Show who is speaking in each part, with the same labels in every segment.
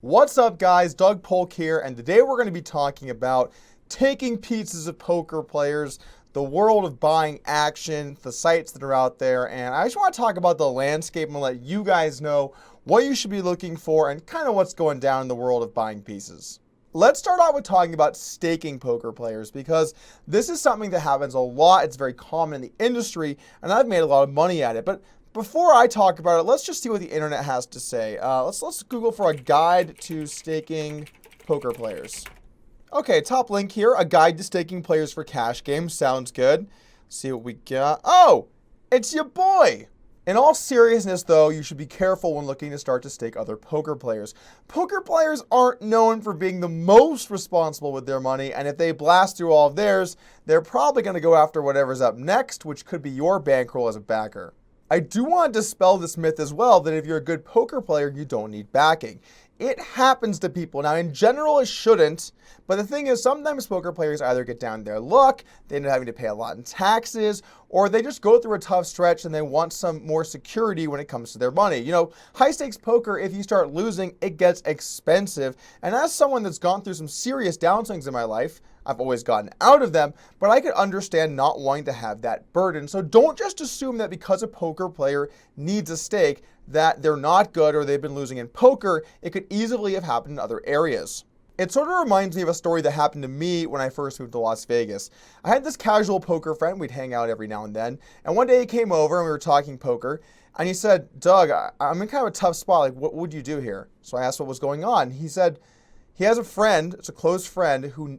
Speaker 1: What's up, guys? Doug Polk here, and today we're going to be talking about taking pieces of poker players, the world of buying action, the sites that are out there, and I just want to talk about the landscape and let you guys know what you should be looking for and kind of what's going down in the world of buying pieces. Let's start out with talking about staking poker players because this is something that happens a lot. It's very common in the industry, and I've made a lot of money at it. But before I talk about it, let's just see what the internet has to say. Let's Google for a guide to staking poker players. Okay, top link here, a guide to staking players for cash games. Sounds good. Let's see what we got. Oh, it's your boy. In all seriousness, though, you should be careful when looking to start to stake other poker players. Poker players aren't known for being the most responsible with their money, and if they blast through all of theirs, they're probably going to go after whatever's up next, which could be your bankroll as a backer. I do want to dispel this myth as well that if you're a good poker player, you don't need backing. It happens to people. Now, in general, it shouldn't, but the thing is, sometimes poker players either get down their luck, they end up having to pay a lot in taxes, or they just go through a tough stretch and they want some more security when it comes to their money. You know, high stakes poker, if you start losing, it gets expensive. And as someone that's gone through some serious downswings in my life, I've always gotten out of them, but I could understand not wanting to have that burden. So don't just assume that because a poker player needs a stake, that they're not good or they've been losing in poker. It could easily have happened in other areas. It sort of reminds me of a story that happened to me when I first moved to Las Vegas. I had this casual poker friend. We'd hang out every now and then. And one day he came over and we were talking poker. And he said, Doug, I'm in kind of a tough spot. Like, what would you do here? So I asked what was going on. He said, he has a friend, it's a close friend, who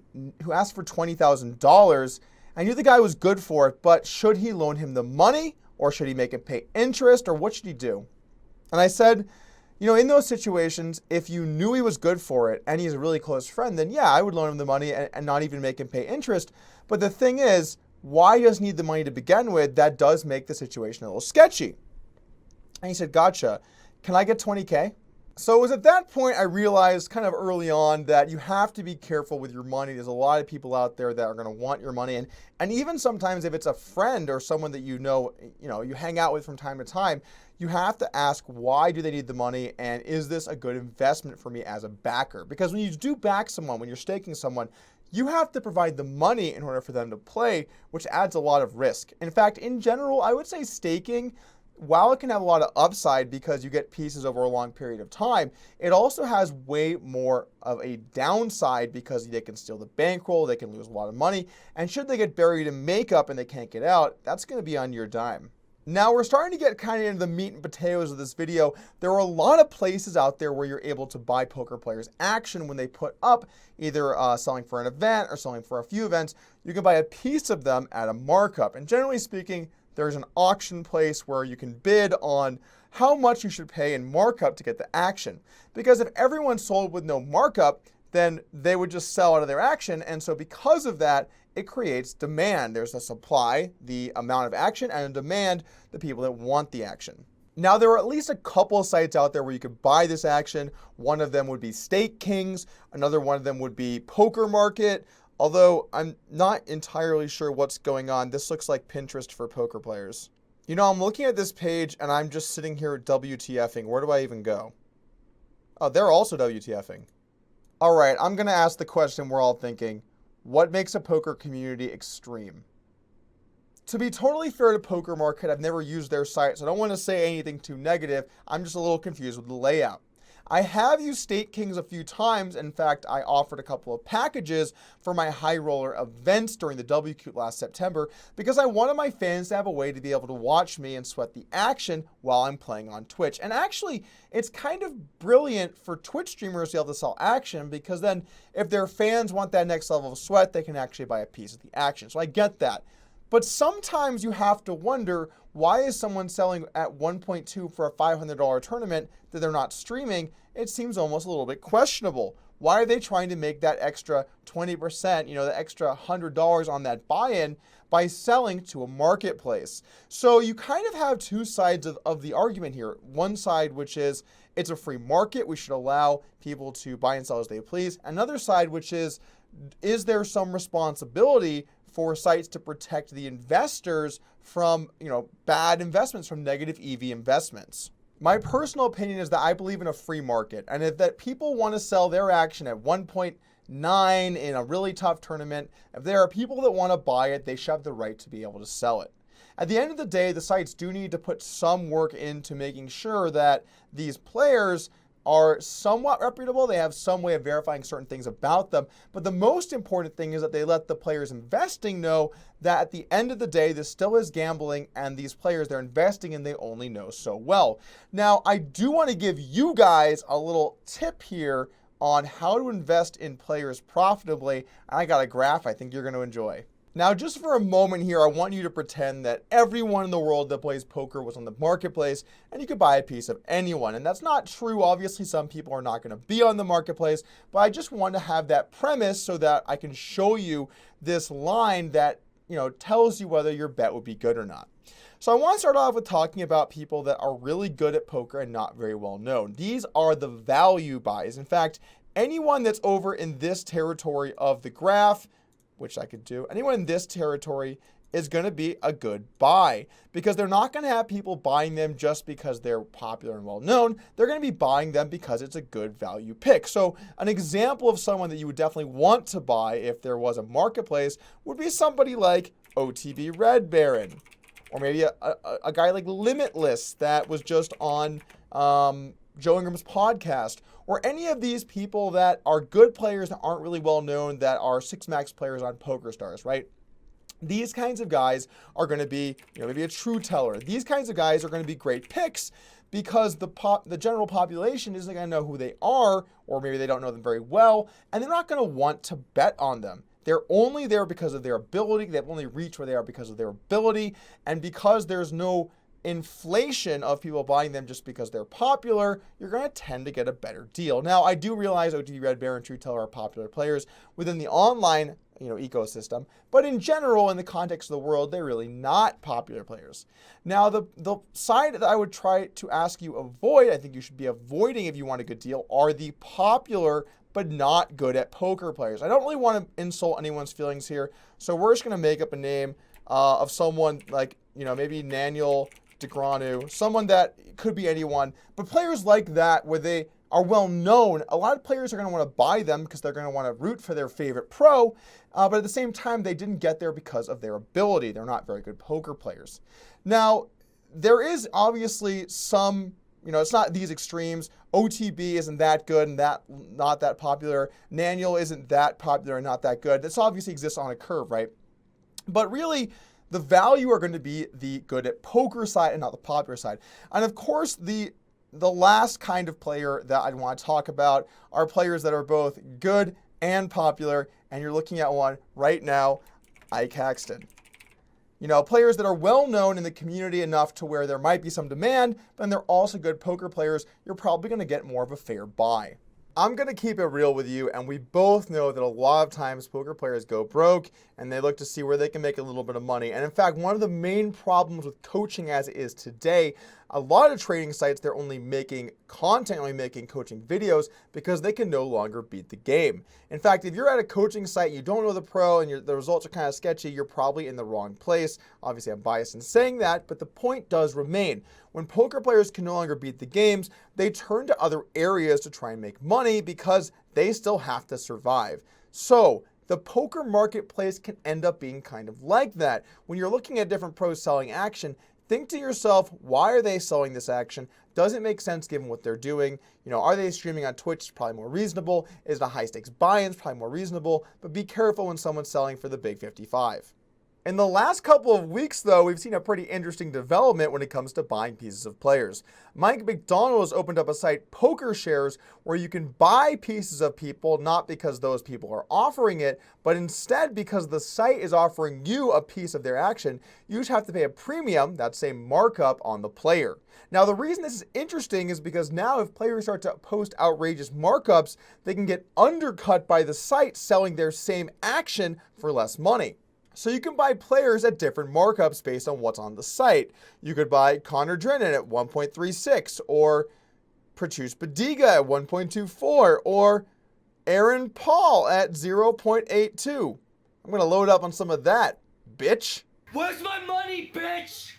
Speaker 1: asked for $20,000. I knew the guy was good for it, but should he loan him the money or should he make him pay interest or what should he do? And I said, you know, in those situations, if you knew he was good for it and he's a really close friend, then yeah, I would loan him the money and not even make him pay interest. But the thing is, why does he need the money to begin with? That does make the situation a little sketchy. And he said, gotcha. Can I get 20K? So it was at that point I realized kind of early on that you have to be careful with your money. There's a lot of people out there that are going to want your money. And even sometimes if it's a friend or someone that you know, you hang out with from time to time, you have to ask why do they need the money and is this a good investment for me as a backer? Because when you do back someone, when you're staking someone, you have to provide the money in order for them to play, which adds a lot of risk. In fact, in general, I would say staking, while it can have a lot of upside because you get pieces over a long period of time, it also has way more of a downside because they can steal the bankroll, they can lose a lot of money, and should they get buried in makeup and they can't get out, that's going to be on your dime. Now we're starting to get kind of into the meat and potatoes of this video. There are a lot of places out there where you're able to buy poker players action when they put up either selling for an event or selling for a few events. You can buy a piece of them at a markup. And generally speaking, there's an auction place where you can bid on how much you should pay in markup to get the action. Because if everyone sold with no markup, then they would just sell out of their action. And so because of that, it creates demand. There's a supply, the amount of action, and a demand, the people that want the action. Now, there are at least a couple of sites out there where you could buy this action. One of them would be Stake Kings. Another one of them would be Poker Market. Although I'm not entirely sure what's going on. This looks like Pinterest for poker players. You know, I'm looking at this page and I'm just sitting here WTFing. Where do I even go? Oh, they're also WTFing. All right, I'm going to ask the question we're all thinking. What makes a poker community extreme? To be totally fair to Poker Market, I've never used their site, so I don't want to say anything too negative. I'm just a little confused with the layout. I have used Stake Kings a few times. In fact, I offered a couple of packages for my high roller events during the WQ last September because I wanted my fans to have a way to be able to watch me and sweat the action while I'm playing on Twitch. And actually, it's kind of brilliant for Twitch streamers to be able to sell action because then if their fans want that next level of sweat, they can actually buy a piece of the action. So I get that. But sometimes you have to wonder, why is someone selling at 1.2 for a $500 tournament that they're not streaming? It seems almost a little bit questionable. Why are they trying to make that extra 20%, the extra $100 on that buy-in by selling to a marketplace? So you kind of have two sides of the argument here. One side, which is it's a free market. We should allow people to buy and sell as they please. Another side, which is there some responsibility for sites to protect the investors from, bad investments, from negative EV investments? My personal opinion is that I believe in a free market, and if that people want to sell their action at 1.9 in a really tough tournament, if there are people that want to buy it, they should have the right to be able to sell it. At the end of the day, the sites do need to put some work into making sure that these players are somewhat reputable. They have some way of verifying certain things about them. But the most important thing is that they let the players investing know that at the end of the day, this still is gambling, and these players they're investing in, they only know so well. Now, I do want to give you guys a little tip here on how to invest in players profitably. I got a graph I think you're going to enjoy. Now, just for a moment here, I want you to pretend that everyone in the world that plays poker was on the marketplace and you could buy a piece of anyone. And that's not true. Obviously, some people are not going to be on the marketplace, but I just want to have that premise so that I can show you this line that, tells you whether your bet would be good or not. So I want to start off with talking about people that are really good at poker and not very well known. These are the value buys. In fact, anyone that's over in this territory of the graph, which I could do, anyone in this territory is going to be a good buy, because they're not going to have people buying them just because they're popular and well known. They're going to be buying them because it's a good value pick. So an example of someone that you would definitely want to buy if there was a marketplace would be somebody like OTB Red Baron, or maybe a guy like Limitless that was just on Joe Ingram's podcast, or any of these people that are good players that aren't really well known, that are six max players on PokerStars, right? These kinds of guys are going to be, maybe a true teller. These kinds of guys are going to be great picks because the general population isn't going to know who they are, or maybe they don't know them very well, and they're not going to want to bet on them. They're only there because of their ability. They've only reached where they are because of their ability, and because there's no inflation of people buying them just because they're popular, you're going to tend to get a better deal. Now, I do realize OTB Red Baron and True Teller are popular players within the online ecosystem, but in general, in the context of the world, they're really not popular players. Now, the side that I would try to ask you avoid, I think you should be avoiding if you want a good deal, are the popular but not good at poker players. I don't really want to insult anyone's feelings here, so we're just going to make up a name of someone like, maybe Naniel DeGranu, someone that could be anyone, but players like that where they are well known, a lot of players are going to want to buy them because they're going to want to root for their favorite pro, but at the same time, they didn't get there because of their ability. They're not very good poker players. Now, there is obviously some, it's not these extremes. OTB isn't that good and not that popular. Naniel isn't that popular and not that good. This obviously exists on a curve, right? But really, the value are going to be the good at poker side and not the popular side. And of course, the last kind of player that I want to talk about are players that are both good and popular. And you're looking at one right now, Ike Haxton. Players that are well known in the community enough to where there might be some demand, but they're also good poker players. You're probably going to get more of a fair buy. I'm going to keep it real with you, and we both know that a lot of times poker players go broke and they look to see where they can make a little bit of money. And in fact, one of the main problems with coaching as it is today, a lot of trading sites, they're only making content, only making coaching videos because they can no longer beat the game. In fact, if you're at a coaching site, you don't know the pro and the results are kind of sketchy, you're probably in the wrong place. Obviously, I'm biased in saying that, but the point does remain. When poker players can no longer beat the games, they turn to other areas to try and make money because they still have to survive. So the poker marketplace can end up being kind of like that. When you're looking at different pros selling action, think to yourself, why are they selling this action? Does it make sense given what they're doing? Are they streaming on Twitch? It's probably more reasonable. Is it a high stakes buy-in? It's probably more reasonable. But be careful when someone's selling for the big 55. In the last couple of weeks, though, we've seen a pretty interesting development when it comes to buying pieces of players. Mike McDonald has opened up a site, PokerShares, where you can buy pieces of people, not because those people are offering it, but instead because the site is offering you a piece of their action. You just have to pay a premium, that's a markup on the player. Now, the reason this is interesting is because now if players start to post outrageous markups, they can get undercut by the site selling their same action for less money. So you can buy players at different markups based on what's on the site. You could buy Connor Drennan at 1.36, or Prachush Badiga at 1.24, or Aaron Paul at 0.82. I'm going to load up on some of that, bitch.
Speaker 2: Where's my money, bitch?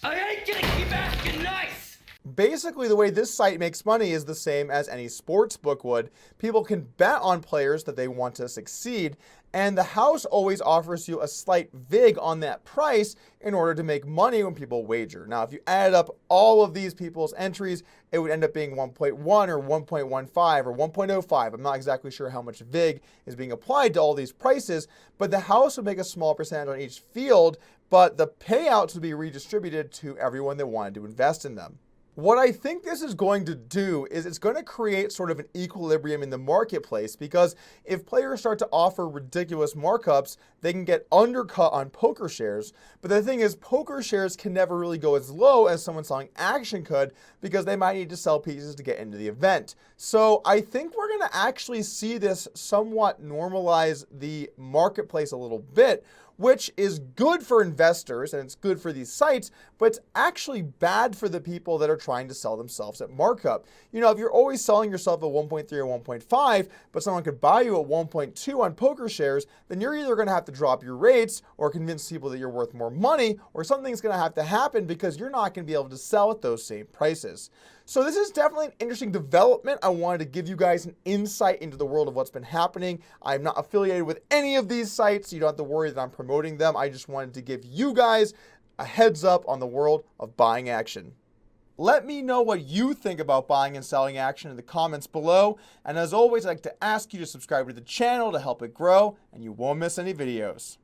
Speaker 2: I ain't gonna keep asking nice.
Speaker 1: Basically, the way this site makes money is the same as any sports book would. People can bet on players that they want to succeed, and the house always offers you a slight vig on that price in order to make money when people wager. Now, if you added up all of these people's entries, it would end up being 1.1 or 1.15 or 1.05. I'm not exactly sure how much vig is being applied to all these prices, but the house would make a small percentage on each field, but the payouts would be redistributed to everyone that wanted to invest in them. What I think this is going to do is it's going to create sort of an equilibrium in the marketplace, because if players start to offer ridiculous markups, they can get undercut on poker shares. But the thing is, poker shares can never really go as low as someone selling action could, because they might need to sell pieces to get into the event. So I think we're going to actually see this somewhat normalize the marketplace a little bit, which is good for investors and it's good for these sites, but it's actually bad for the people that are trying to sell themselves at markup. You know, if you're always selling yourself at 1.3 or 1.5, but someone could buy you at 1.2 on poker shares, then you're either going to have to drop your rates or convince people that you're worth more money, or something's going to have to happen because you're not going to be able to sell at those same prices. So this is definitely an interesting development. I wanted to give you guys an insight into the world of what's been happening. I'm not affiliated with any of these sites. You don't have to worry that I'm promoting them. I just wanted to give you guys a heads up on the world of buying action. Let me know what you think about buying and selling action in the comments below. And as always, I'd like to ask you to subscribe to the channel to help it grow, and you won't miss any videos.